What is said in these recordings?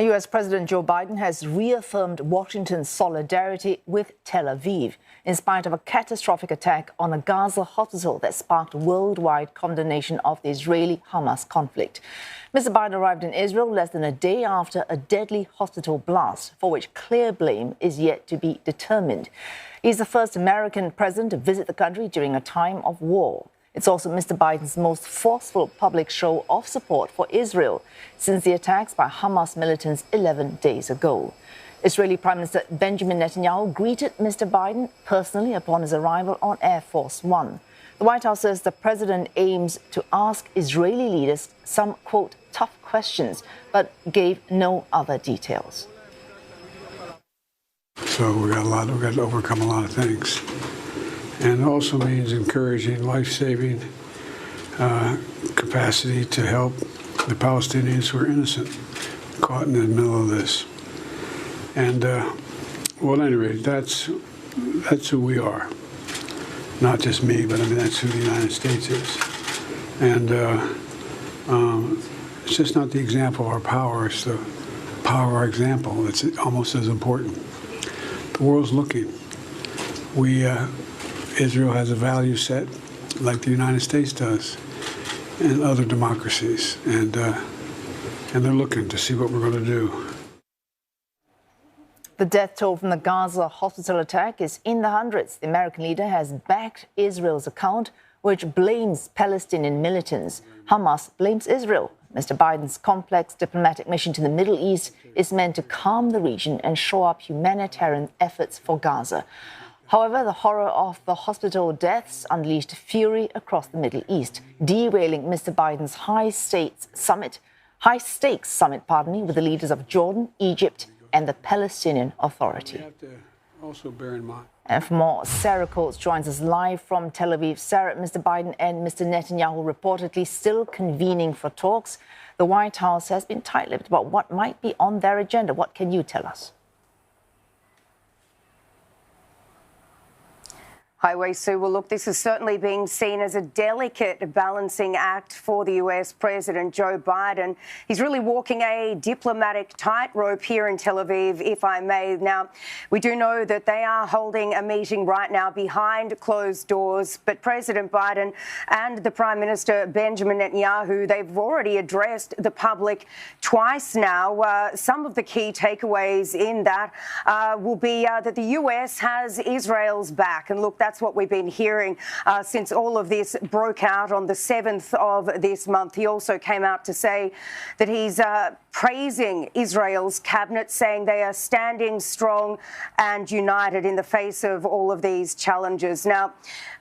U.S. President Joe Biden has reaffirmed Washington's solidarity with Tel Aviv in spite of a catastrophic attack on a Gaza hospital that sparked worldwide condemnation of the Israeli-Hamas conflict. Mr. Biden arrived in Israel less than a day after a deadly hospital blast, for which clear blame is yet to be determined. He's the first American president to visit the country during a time of war. It's also Mr. Biden's most forceful public show of support for Israel since the attacks by Hamas militants 11 days ago. Israeli Prime Minister Benjamin Netanyahu greeted Mr. Biden personally upon his arrival on Air Force One. The White House says the president aims to ask Israeli leaders some, quote, tough questions, but gave no other details. So we got to overcome a lot of things. And it also means encouraging life-saving capacity to help the Palestinians who are innocent, caught in the middle of this. And, well, at any rate, that's who we are. Not just me, but I mean, that's who the United States is. And it's just not the example of our power, it's the power of our example that's almost as important. The world's looking. Israel has a value set like the United States does and other democracies, and they're looking to see what we're going to do. The death toll from the Gaza hospital attack is in the hundreds. The American leader has backed Israel's account, which blames Palestinian militants. Hamas blames Israel. Mr. Biden's complex diplomatic mission to the Middle East is meant to calm the region and shore up humanitarian efforts for Gaza. However, the horror of the hospital deaths unleashed fury across the Middle East, derailing Mr. Biden's high-stakes summit, with the leaders of Jordan, Egypt, and the Palestinian Authority. You have to also bear in mind. And for more, Sarah Coates joins us live from Tel Aviv. Sarah, Mr. Biden and Mr. Netanyahu reportedly still convening for talks. The White House has been tight-lipped about what might be on their agenda. What can you tell us? Highway Sue, well, look, this is certainly being seen as a delicate balancing act for the US President Joe Biden. He's really walking a diplomatic tightrope here in Tel Aviv, if I may. Now, we do know that they are holding a meeting right now behind closed doors, but President Biden and the Prime Minister Benjamin Netanyahu, they've already addressed the public twice now. Some of the key takeaways in that will be that the US has Israel's back. And look, that's what we've been hearing since all of this broke out on the 7th of this month. He also came out to say that he's praising Israel's cabinet, saying they are standing strong and united in the face of all of these challenges. Now,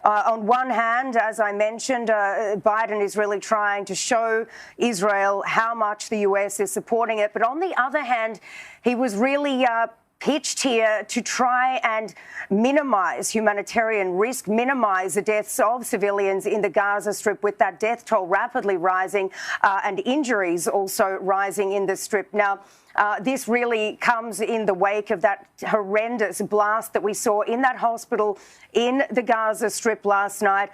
on one hand, as I mentioned, Biden is really trying to show Israel how much the US is supporting it. But on the other hand, he was really pitched here to try and minimise humanitarian risk, minimise the deaths of civilians in the Gaza Strip, with that death toll rapidly rising and injuries also rising in the Strip. Now, this really comes in the wake of that horrendous blast that we saw in that hospital in the Gaza Strip last night,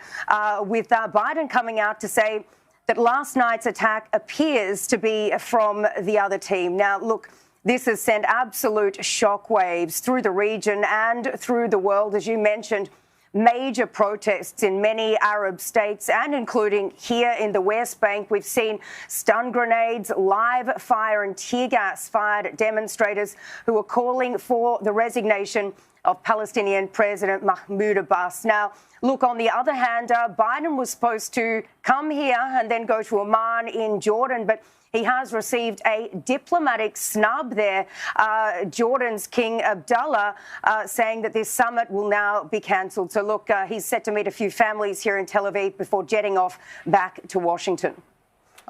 with Biden coming out to say that last night's attack appears to be from the other team. Now, look, this has sent absolute shockwaves through the region and through the world. As you mentioned, major protests in many Arab states and including here in the West Bank. We've seen stun grenades, live fire and tear gas fired at demonstrators who are calling for the resignation of Palestinian President Mahmoud Abbas. Now, look, on the other hand, Biden was supposed to come here and then go to Amman in Jordan, but he has received a diplomatic snub there. Jordan's King Abdullah saying that this summit will now be cancelled. So, look, he's set to meet a few families here in Tel Aviv before jetting off back to Washington.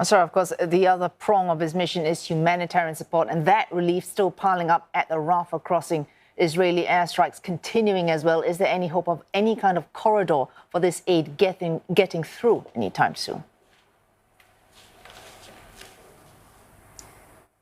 Sorry, of course, the other prong of his mission is humanitarian support, and that relief still piling up at the Rafah crossing. Israeli airstrikes continuing as well. Is there any hope of any kind of corridor for this aid getting through anytime soon?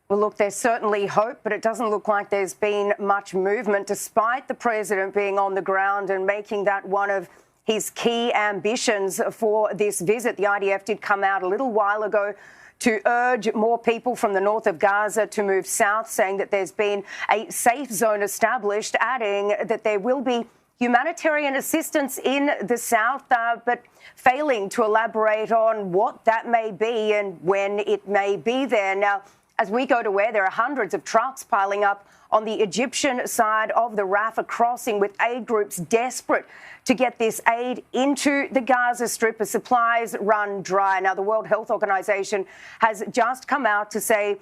Well, look, there's certainly hope, but it doesn't look like there's been much movement, despite the president being on the ground and making that one of his key ambitions for this visit. The IDF did come out a little while ago to urge more people from the north of Gaza to move south, saying that there's been a safe zone established, adding that there will be humanitarian assistance in the south, but failing to elaborate on what that may be and when it may be there. Now, as we go to where there are hundreds of trucks piling up on the Egyptian side of the Rafah crossing, with aid groups desperate to get this aid into the Gaza Strip as supplies run dry. Now, the World Health Organization has just come out to say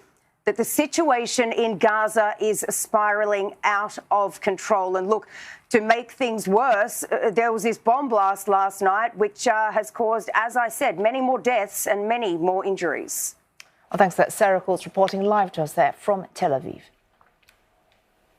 that the situation in Gaza is spiralling out of control. And look, to make things worse, there was this bomb blast last night, which has caused, as I said, many more deaths and many more injuries. Well, thanks for that. Sarah Coles reporting live to us there from Tel Aviv.